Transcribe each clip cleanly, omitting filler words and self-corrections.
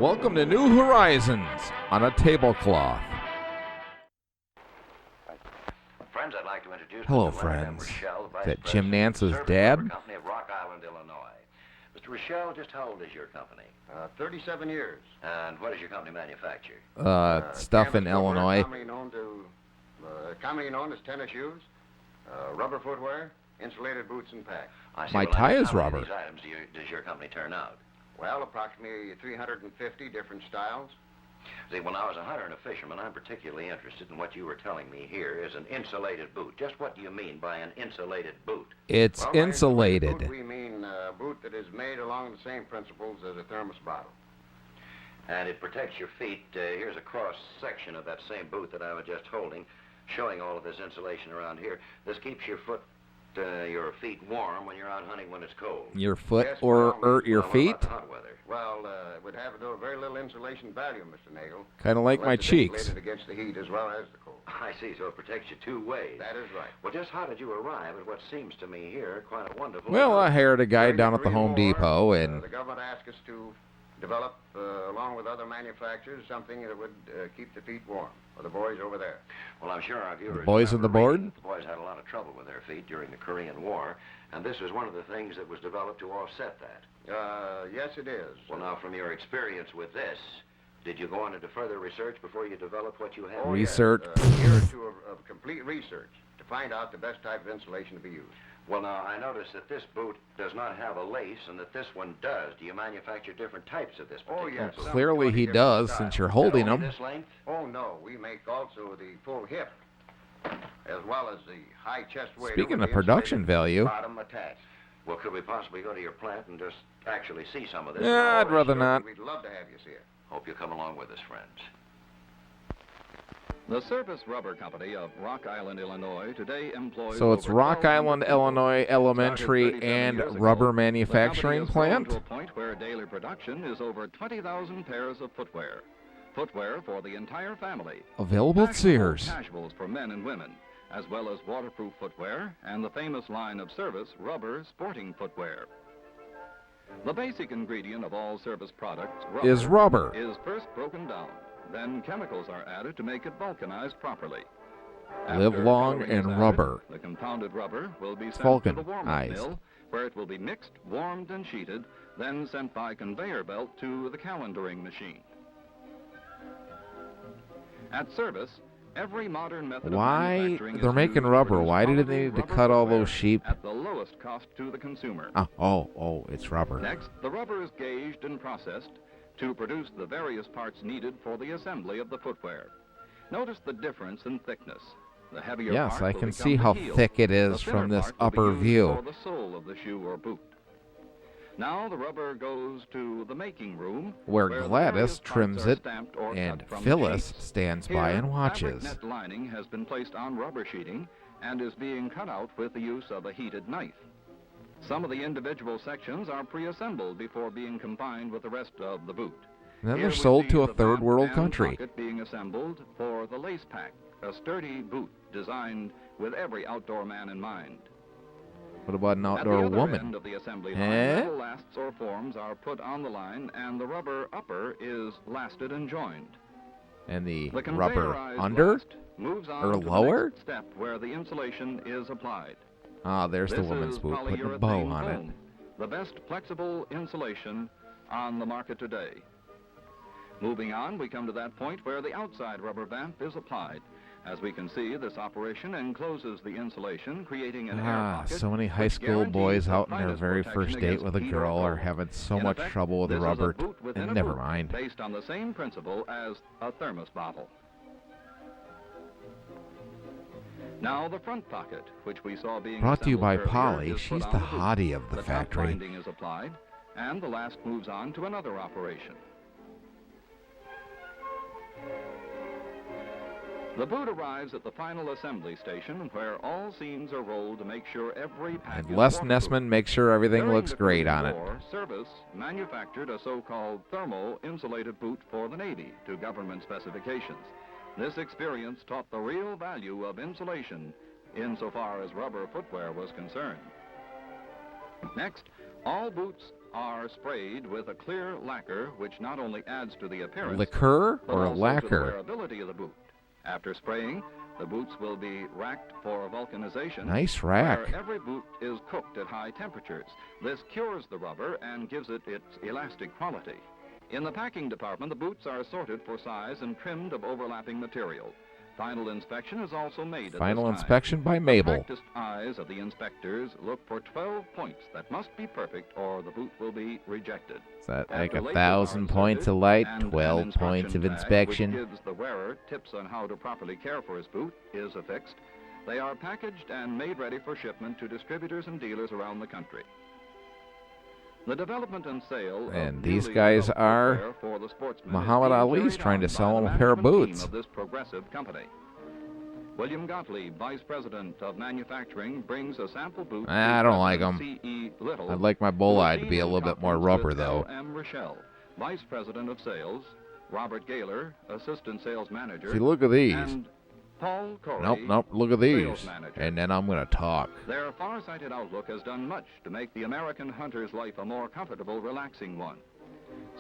Welcome to New Horizons on a tablecloth. Friends, I'd like to introduce Hello, Mr. Leonard M. friends. Rochelle, Is Vice that Jim President Nance's Service dad? Rubber Company of Rock Island, Illinois. Mr. Rochelle, just how old is your company? 37 years. And what does your company manufacture? Stuff in Canvas footwear, Illinois. Commonly known as tennis shoes, rubber footwear, insulated boots and packs. I see. My Well, tie how is many rubber. of these items does your company turn out? Well, approximately 350 different styles. See, when I was a hunter and a fisherman, I'm particularly interested in what you were telling me here is an insulated boot. Just what do you mean by an insulated boot? It's Well, by insulated insulated. boot, we mean a boot that is made along the same principles as a thermos bottle. And it protects your feet. Here's a cross-section of that same boot that I was just holding, showing all of this insulation around here. This keeps your your feet warm when you're out hunting when it's cold. Your foot Yes, or well, your What feet? about the hot weather? Well, it would have very little insulation value, Mr. Nagel. Kind of like my unless it's cheeks. insulated against the heat as well as the cold. I see, so it protects you two ways. That is right. Well, just how did you arrive at what seems to me here quite a wonderful... Well, I hired a guy During down the at the Korean Home War, Depot, and the government asked us to develop, along with other manufacturers, something that would keep the feet warm for the boys over there. Well, I'm sure our viewers... boys on the remember board? reading that the boys had a lot of trouble with their feet during the Korean War, and this was one of the things that was developed to offset that. Yes, it is. Well, now, from your experience with this, did you go on into further research before you developed what you have? Oh, Research. Yes, a year or two of complete research to find out the best type of insulation to be used. Well, now, I noticed that this boot does not have a lace and that this one does. Do you manufacture different types of this Oh, particular yes. boot? clearly he 20 different does, styles. since you're holding Only them. this length? Oh, no. We make also the full hip, as well as the high chest weight. Speaking with of the production insulated value. Bottom attached. Well, could we possibly go to your plant and just actually see some of this? Yeah, I'd rather not. We'd love to have you see it. Hope you'll come along with us, friends. The Service Rubber Company of Rock Island, Illinois, today employs... So it's over Rock 1,200 Island, people. Illinois Started Elementary 37 and years ago, Rubber the Manufacturing company has grown Plant. to a point where daily production is over 20,000 pairs of footwear. Footwear for the entire family. Available at Fashionable Sears. Casuals for men and women, as well as waterproof footwear and the famous line of Service Rubber sporting footwear. The basic ingredient of all Service products, Is rubber. is first broken down. Then chemicals are added to make it vulcanized properly. Live After long coloring is and added, rubber. The compounded rubber will be sent Vulcan to the warm-up eyes. mill, where it will be mixed, warmed, and sheeted, then sent by conveyor belt to the calendaring machine. At Service, every modern method Why? of manufacturing They're is making used to rubber. produce Why did quality they need to rubber cut all footwear those sheep? at the lowest cost to the consumer. Oh, it's rubber. Next, the rubber is gauged and processed to produce the various parts needed for the assembly of the footwear. Notice the difference in thickness. The heavier Yes, part I will can become see the how heel. thick it The is thinner from this part will be upper used view. for the sole of the shoe or boot. Now the rubber goes to the making room, Where the Gladys various parts trims are it stamped or and cut from Phyllis sheets. stands Here, by and fabric watches. net lining has been placed on rubber sheeting and is being cut out with the use of a heated knife. Some of the individual sections are pre-assembled before being combined with the rest of the boot. Then Here they're we sold see to a the third vamp world and country. pocket being assembled for the lace pack, a sturdy boot designed with every outdoor man in mind. What about an At outdoor the other woman? end of the assembly line, Eh? metal lasts or forms are put on the line, and the rubber upper is lasted and joined. And the The rubber conveyorized under? last moves on Or to the lower? next step where the insulation is applied. Ah, there's the This woman's is boot, putting a polyurethane bow on it. foam, the best flexible insulation on the market today. Moving on, we come to that point where the outside rubber vamp is applied. As we can see, this operation encloses the insulation, creating an air pocket. So many high which school guarantees boys the out in their finest very protection first date against with a heat or girl are cold. having so In much effect, trouble with this the is a rubber. boot within And a never boot, mind. based on the same principle as a thermos bottle. Now the front pocket, which we saw being Brought to you by assembled earlier, Polly. is She's put the on boot. hottie of the top factory. binding is applied, and the last moves on to another operation. The boot arrives at the final assembly station where all seams are rolled to make sure every pack And is Les waterproof. Nessman makes sure everything During looks the great Korean on it. War, Service manufactured a so-called thermo-insulated boot for the Navy to government specifications. This experience taught the real value of insulation insofar as rubber footwear was concerned. Next, all boots are sprayed with a clear lacquer which not only adds to the appearance Liqueur but or also to the lacquer? wearability of the boot. After spraying, the boots will be racked for vulcanization. Nice rack. Where every boot is cooked at high temperatures. This cures the rubber and gives it its elastic quality. In the packing department, the boots are sorted for size and trimmed of overlapping material. Final inspection is also made at Final this time. inspection by The Mabel. practiced eyes of the inspectors look for 12 points that must be perfect or the boot will be rejected. Is that like After labels 1,000 are points of inserted light, and an 12 instruction points of tag, inspection? which gives the wearer tips on how to properly care for his boot, is affixed. They are packaged and made ready for shipment to distributors and dealers around the country. The development and sale And of these newly guys developed are footwear for the sportsman Muhammad is being Ali's carried trying to on sell by him the a pair of management team boots. of this progressive company. William Gottlieb, Vice President of Manufacturing, brings a sample boot. I don't like to 'em. C.E. Little, I'd like my who was bulleye to seen be a in little bit more conference rubber, with though. L.M. Rochelle, Vice President of Sales, Robert Gaylor, Assistant Sales Manager, See, look at these. and Paul Corey, Nope, look at these. Sales Manager. And then I'm going to talk. Their far-sighted outlook has done much to make the American hunter's life a more comfortable, relaxing one.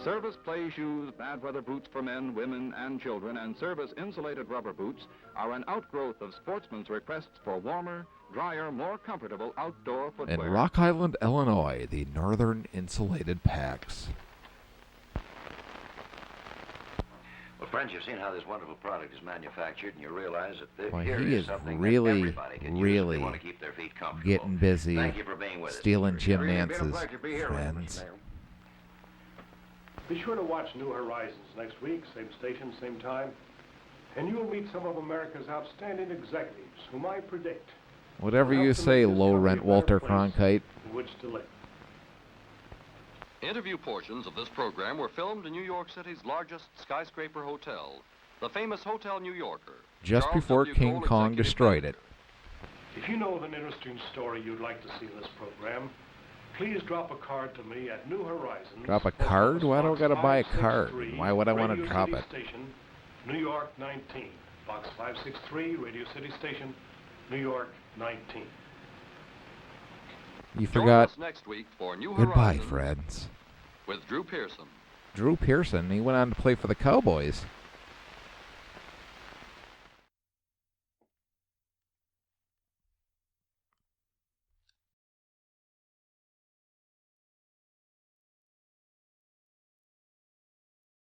Service play shoes, bad weather boots for men, women, and children, and service insulated rubber boots are an outgrowth of sportsmen's requests for warmer, drier, more comfortable outdoor In footwear. Rock Island, Illinois, the Northern Insulated Packs. Well, friends, you've seen how this wonderful product is manufactured, and you realize that Boy, here he is is something really, that everybody can use if really they want to keep their feet comfortable. getting busy, Thank you for being with us. stealing Jim Really been a Nance's pleasure to be here with you, Mr. friends. Mayor. Be sure to watch New Horizons next week, same station, same time. And you'll meet some of America's outstanding executives, whom I predict Whatever will you help to say, make this low-rent country a Walter better place Cronkite. in which to live. Interview portions of this program were filmed in New York City's largest skyscraper hotel, the famous Hotel New Yorker. Just Charles before W. King Cole, Kong executive destroyed it. director. If you know of an interesting story you'd like to see in this program, please drop a card to me at New Horizons. Drop a Post card? Office Why do I Box gotta buy a 563, card? Why would I want to Radio drop City it? Station, New York 19. Box 563, Radio City Station, New York 19. You Join forgot. us next week for New Goodbye, Horizons friends. with Drew Pearson. Drew Pearson, he went on to play for the Cowboys.